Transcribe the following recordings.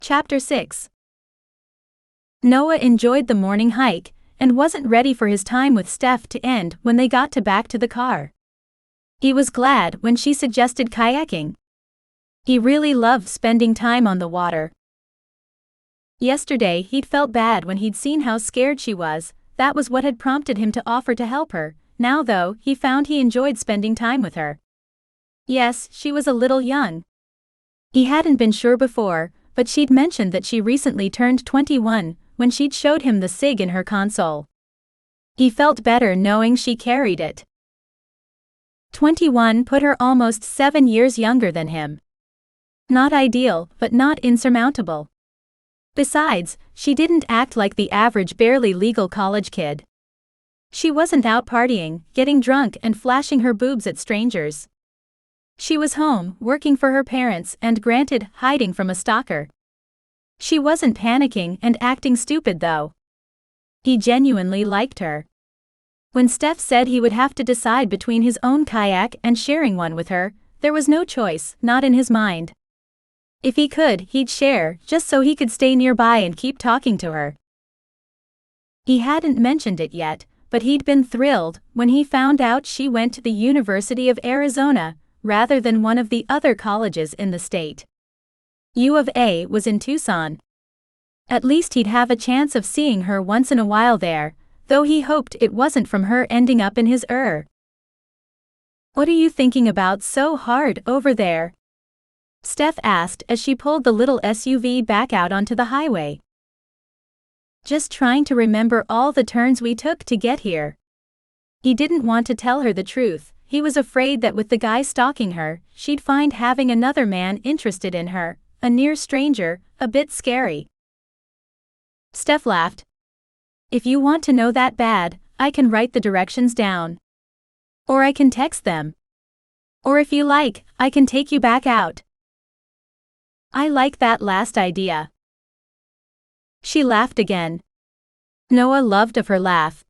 Chapter 6. Noah enjoyed the morning hike and wasn't ready for his time with Steph to end when they got back to the car. He was glad when she suggested kayaking. He really loved spending time on the water. Yesterday he'd felt bad when he'd seen how scared she was. That was what had prompted him to offer to help her. Now though, he found he enjoyed spending time with her. Yes, she was a little young. He hadn't been sure before, but she'd mentioned that she recently turned 21 when she'd showed him the SIG in her console. He felt better knowing she carried it. 21 put her almost 7 years younger than him. Not ideal, but not insurmountable. Besides, she didn't act like the average barely legal college kid. She wasn't out partying, getting drunk and flashing her boobs at strangers. She was home, working for her parents and granted, hiding from a stalker. She wasn't panicking and acting stupid though. He genuinely liked her. When Steph said he would have to decide between his own kayak and sharing one with her, there was no choice, not in his mind. If he could, he'd share, just so he could stay nearby and keep talking to her. He hadn't mentioned it yet, but he'd been thrilled when he found out she went to the University of Arizona, rather than one of the other colleges in the state. U of A was in Tucson. At least he'd have a chance of seeing her once in a while there, though he hoped it wasn't from her ending up in his What are you thinking about so hard over there? Steph asked as she pulled the little SUV back out onto the highway. Just trying to remember all the turns we took to get here. He didn't want to tell her the truth. He was afraid that with the guy stalking her, she'd find having another man interested in her, a near stranger, a bit scary. Steph laughed. If you want to know that bad, I can write the directions down. Or I can text them. Or if you like, I can take you back out. I like that last idea. She laughed again. Noah loved of her laugh.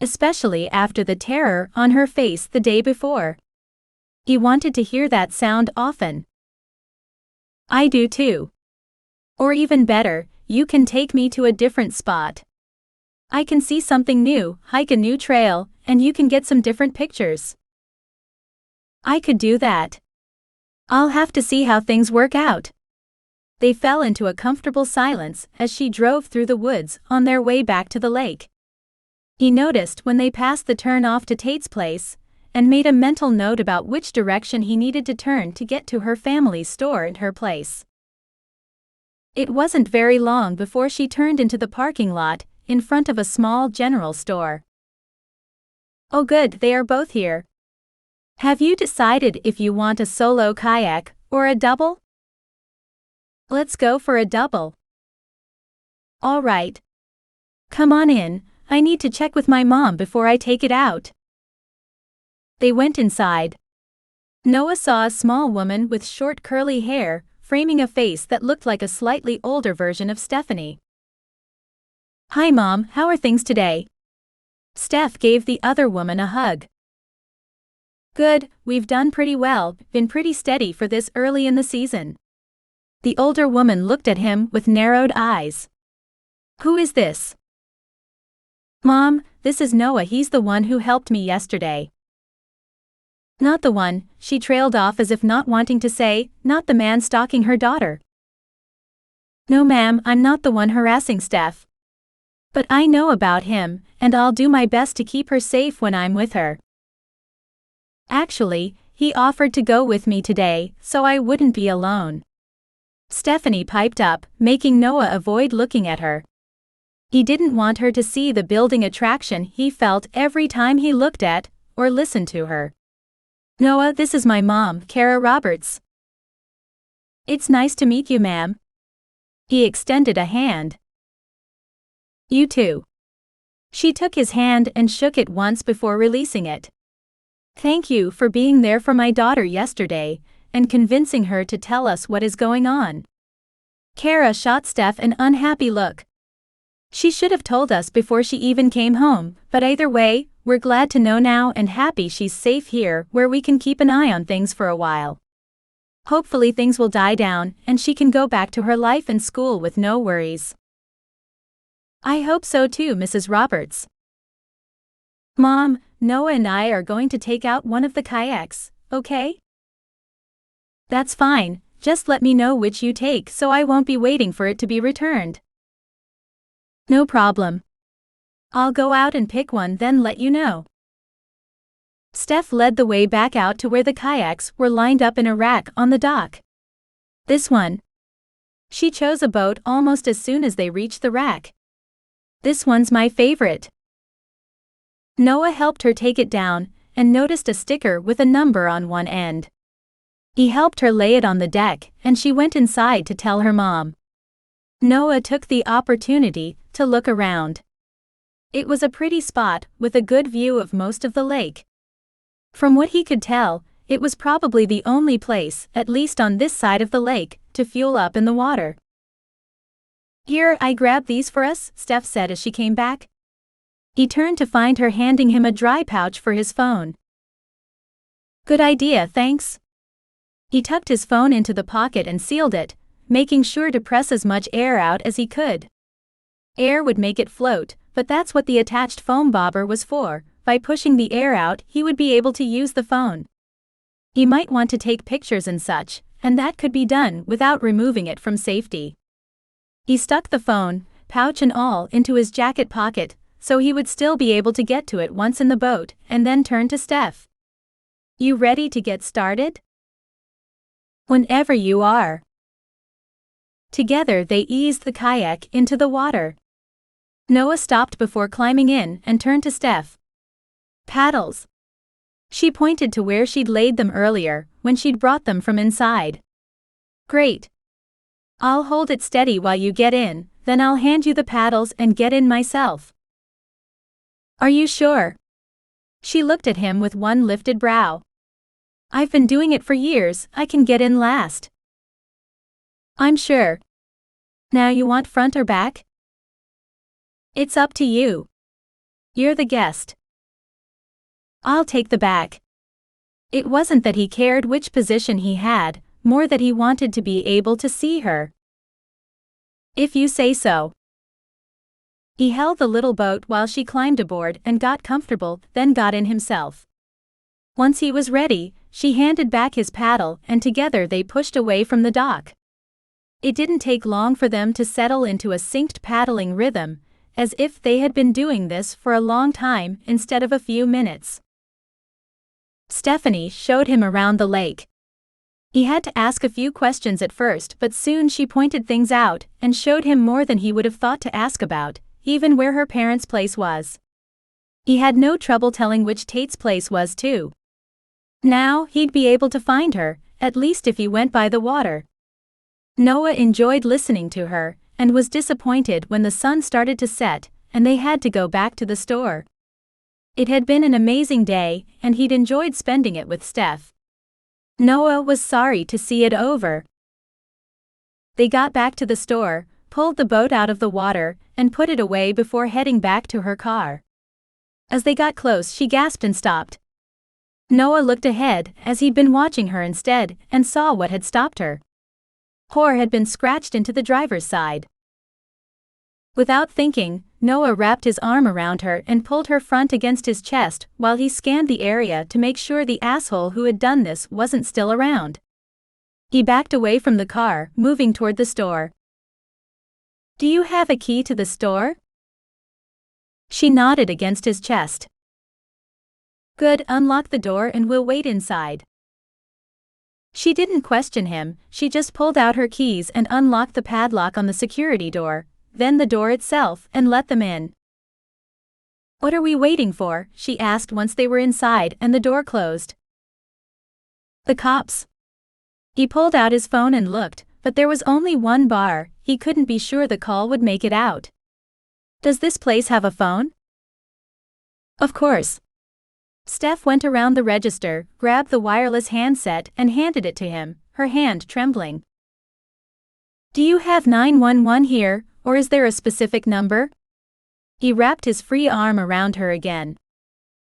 Especially after the terror on her face the day before. He wanted to hear that sound often. I do too. Or even better, you can take me to a different spot. I can see something new, hike a new trail, and you can get some different pictures. I could do that. I'll have to see how things work out. They fell into a comfortable silence as she drove through the woods on their way back to the lake. He noticed when they passed the turn off to Tate's place, and made a mental note about which direction he needed to turn to get to her family's store and her place. It wasn't very long before she turned into the parking lot, in front of a small general store. Oh good, they are both here. Have you decided if you want a solo kayak, or a double? Let's go for a double. All right. Come on in. I need to check with my mom before I take it out. They went inside. Noah saw a small woman with short curly hair, framing a face that looked like a slightly older version of Stephanie. Hi Mom, how are things today? Steph gave the other woman a hug. Good, we've done pretty well, been pretty steady for this early in the season. The older woman looked at him with narrowed eyes. Who is this? Mom, this is Noah, he's the one who helped me yesterday. Not the one, she trailed off as if not wanting to say, not the man stalking her daughter. No ma'am, I'm not the one harassing Steph. But I know about him, and I'll do my best to keep her safe when I'm with her. Actually, he offered to go with me today, so I wouldn't be alone. Stephanie piped up, making Noah avoid looking at her. He didn't want her to see the building attraction he felt every time he looked at, or listened to her. Noah, this is my mom, Kara Roberts. It's nice to meet you, ma'am. He extended a hand. You too. She took his hand and shook it once before releasing it. Thank you for being there for my daughter yesterday, and convincing her to tell us what is going on. Kara shot Steph an unhappy look. She should have told us before she even came home, but either way, we're glad to know now and happy she's safe here where we can keep an eye on things for a while. Hopefully things will die down and she can go back to her life and school with no worries. I hope so too, Mrs. Roberts. Mom, Noah and I are going to take out one of the kayaks, okay? That's fine, just let me know which you take so I won't be waiting for it to be returned. No problem. I'll go out and pick one then let you know. Steph led the way back out to where the kayaks were lined up in a rack on the dock. This one. She chose a boat almost as soon as they reached the rack. This one's my favorite. Noah helped her take it down and noticed a sticker with a number on one end. He helped her lay it on the deck and she went inside to tell her mom. Noah took the opportunity to look around. It was a pretty spot with a good view of most of the lake. From what he could tell, it was probably the only place, at least on this side of the lake, to fuel up in the water. Here, I grabbed these for us, Steph said as she came back. He turned to find her handing him a dry pouch for his phone. Good idea, thanks. He tucked his phone into the pocket and sealed it, making sure to press as much air out as he could. Air would make it float, but that's what the attached foam bobber was for. By pushing the air out, he would be able to use the phone. He might want to take pictures and such, and that could be done without removing it from safety. He stuck the phone, pouch and all, into his jacket pocket, so he would still be able to get to it once in the boat, and then turned to Steph. You ready to get started? Whenever you are. Together they eased the kayak into the water. Noah stopped before climbing in and turned to Steph. Paddles. She pointed to where she'd laid them earlier, when she'd brought them from inside. Great. I'll hold it steady while you get in, then I'll hand you the paddles and get in myself. Are you sure? She looked at him with one lifted brow. I've been doing it for years, I can get in last. I'm sure. Now you want front or back? It's up to you. You're the guest. I'll take the back. It wasn't that he cared which position he had, more that he wanted to be able to see her. If you say so. He held the little boat while she climbed aboard and got comfortable, then got in himself. Once he was ready, she handed back his paddle and together they pushed away from the dock. It didn't take long for them to settle into a synced paddling rhythm, as if they had been doing this for a long time instead of a few minutes. Stephanie showed him around the lake. He had to ask a few questions at first, but soon she pointed things out and showed him more than he would have thought to ask about, even where her parents' place was. He had no trouble telling which Tate's place was too. Now he'd be able to find her, at least if he went by the water. Noah enjoyed listening to her, and was disappointed when the sun started to set, and they had to go back to the store. It had been an amazing day, and he'd enjoyed spending it with Steph. Noah was sorry to see it over. They got back to the store, pulled the boat out of the water, and put it away before heading back to her car. As they got close, she gasped and stopped. Noah looked ahead, as he'd been watching her instead, and saw what had stopped her. Hor had been scratched into the driver's side. Without thinking, Noah wrapped his arm around her and pulled her front against his chest while he scanned the area to make sure the asshole who had done this wasn't still around. He backed away from the car, moving toward the store. Do you have a key to the store? She nodded against his chest. Good, unlock the door and we'll wait inside. She didn't question him, she just pulled out her keys and unlocked the padlock on the security door, then the door itself, and let them in. What are we waiting for? She asked once they were inside and the door closed. The cops. He pulled out his phone and looked, but there was only one bar, he couldn't be sure the call would make it out. Does this place have a phone? Of course. Steph went around the register, grabbed the wireless handset and handed it to him, her hand trembling. Do you have 911 here, or is there a specific number? He wrapped his free arm around her again.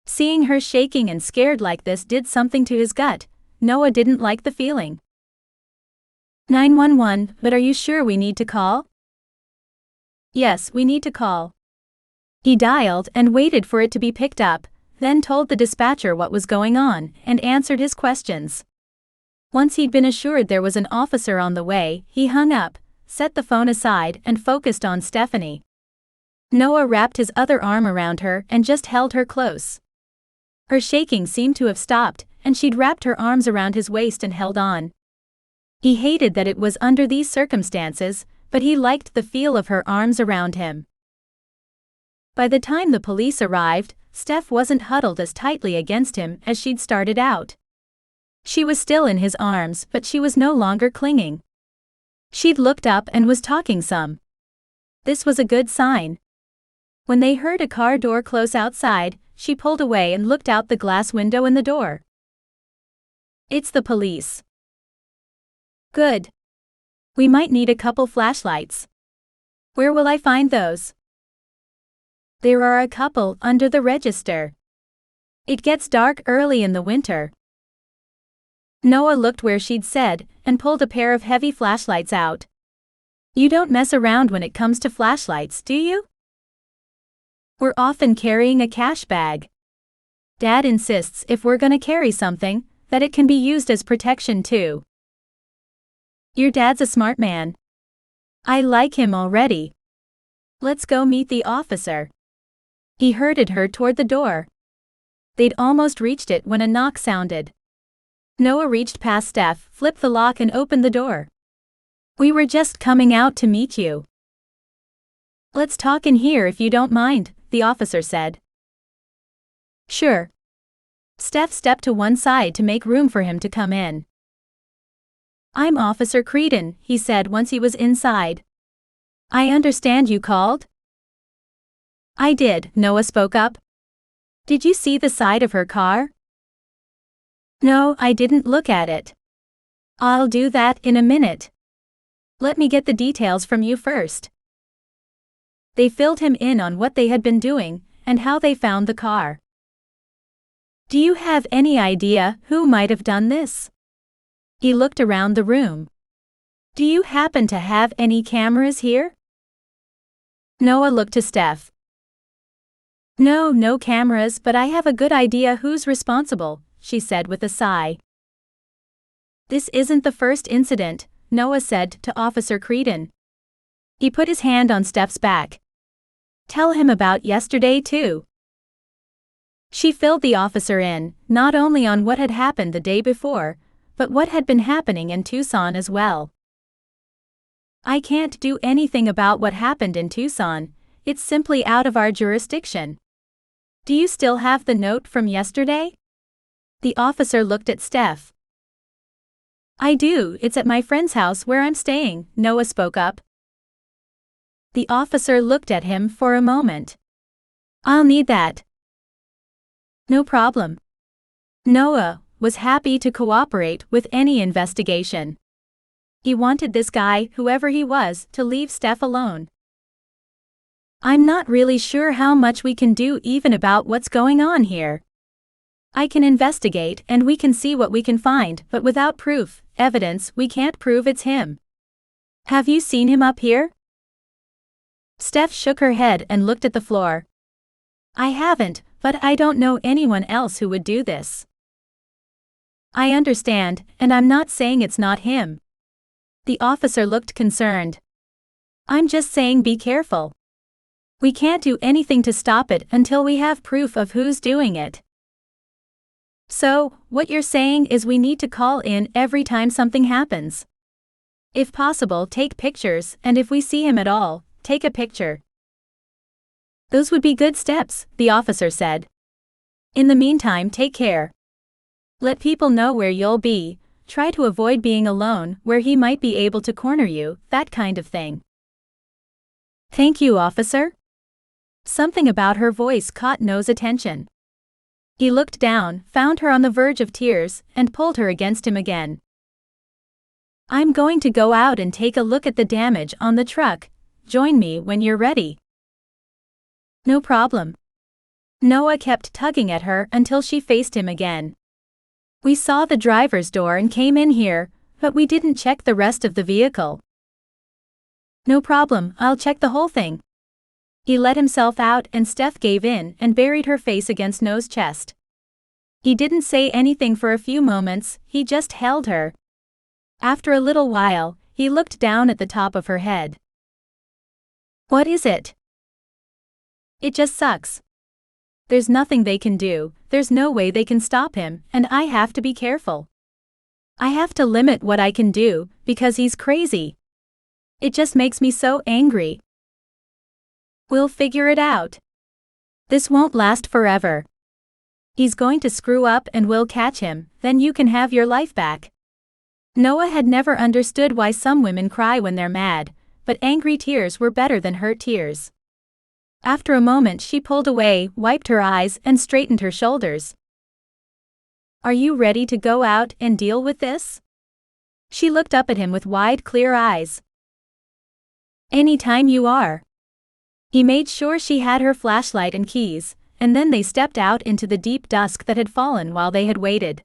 Seeing her shaking and scared like this did something to his gut. Noah didn't like the feeling. 911, but are you sure we need to call? Yes, we need to call. He dialed and waited for it to be picked up, then told the dispatcher what was going on and answered his questions. Once he'd been assured there was an officer on the way, he hung up, set the phone aside and focused on Stephanie. Noah wrapped his other arm around her and just held her close. Her shaking seemed to have stopped, and she'd wrapped her arms around his waist and held on. He hated that it was under these circumstances, but he liked the feel of her arms around him. By the time the police arrived, Steph wasn't huddled as tightly against him as she'd started out. She was still in his arms, but she was no longer clinging. She'd looked up and was talking some. This was a good sign. When they heard a car door close outside, she pulled away and looked out the glass window in the door. It's the police. Good. We might need a couple flashlights. Where will I find those? There are a couple under the register. It gets dark early in the winter. Noah looked where she'd said and pulled a pair of heavy flashlights out. You don't mess around when it comes to flashlights, do you? We're often carrying a cash bag. Dad insists if we're gonna carry something, that it can be used as protection too. Your dad's a smart man. I like him already. Let's go meet the officer. He herded her toward the door. They'd almost reached it when a knock sounded. Noah reached past Steph, flipped the lock and opened the door. We were just coming out to meet you. Let's talk in here if you don't mind, the officer said. Sure. Steph stepped to one side to make room for him to come in. I'm Officer Creedon, he said once he was inside. I understand you called? I did, Noah spoke up. Did you see the side of her car? No, I didn't look at it. I'll do that in a minute. Let me get the details from you first. They filled him in on what they had been doing and how they found the car. Do you have any idea who might have done this? He looked around the room. Do you happen to have any cameras here? Noah looked to Steph. No cameras, but I have a good idea who's responsible, she said with a sigh. This isn't the first incident, Noah said to Officer Creedon. He put his hand on Steph's back. Tell him about yesterday too. She filled the officer in, not only on what had happened the day before, but what had been happening in Tucson as well. I can't do anything about what happened in Tucson, it's simply out of our jurisdiction. Do you still have the note from yesterday? The officer looked at Steph. I do, it's at my friend's house where I'm staying, Noah spoke up. The officer looked at him for a moment. I'll need that. No problem. Noah was happy to cooperate with any investigation. He wanted this guy, whoever he was, to leave Steph alone. I'm not really sure how much we can do even about what's going on here. I can investigate and we can see what we can find, but without proof, evidence, we can't prove it's him. Have you seen him up here? Steph shook her head and looked at the floor. I haven't, but I don't know anyone else who would do this. I understand, and I'm not saying it's not him. The officer looked concerned. I'm just saying be careful. We can't do anything to stop it until we have proof of who's doing it. So, what you're saying is we need to call in every time something happens. If possible, take pictures, and if we see him at all, take a picture. Those would be good steps, the officer said. In the meantime, take care. Let people know where you'll be, try to avoid being alone, where he might be able to corner you, that kind of thing. Thank you, officer. Something about her voice caught Noah's attention. He looked down, found her on the verge of tears, and pulled her against him again. I'm going to go out and take a look at the damage on the truck. Join me when you're ready. No problem. Noah kept tugging at her until she faced him again. We saw the driver's door and came in here, But we didn't check the rest of the vehicle. No problem, I'll check the whole thing. He let himself out and Steph gave in and buried her face against Noah's chest. He didn't say anything for a few moments, he just held her. After a little while, he looked down at the top of her head. What is it? It just sucks. There's nothing they can do, there's no way they can stop him, and I have to be careful. I have to limit what I can do, because he's crazy. It just makes me so angry. We'll figure it out. This won't last forever. He's going to screw up and we'll catch him, then you can have your life back. Noah had never understood why some women cry when they're mad, but angry tears were better than hurt tears. After a moment she pulled away, wiped her eyes, and straightened her shoulders. Are you ready to go out and deal with this? She looked up at him with wide, clear eyes. Anytime you are. He made sure she had her flashlight and keys, and then they stepped out into the deep dusk that had fallen while they had waited.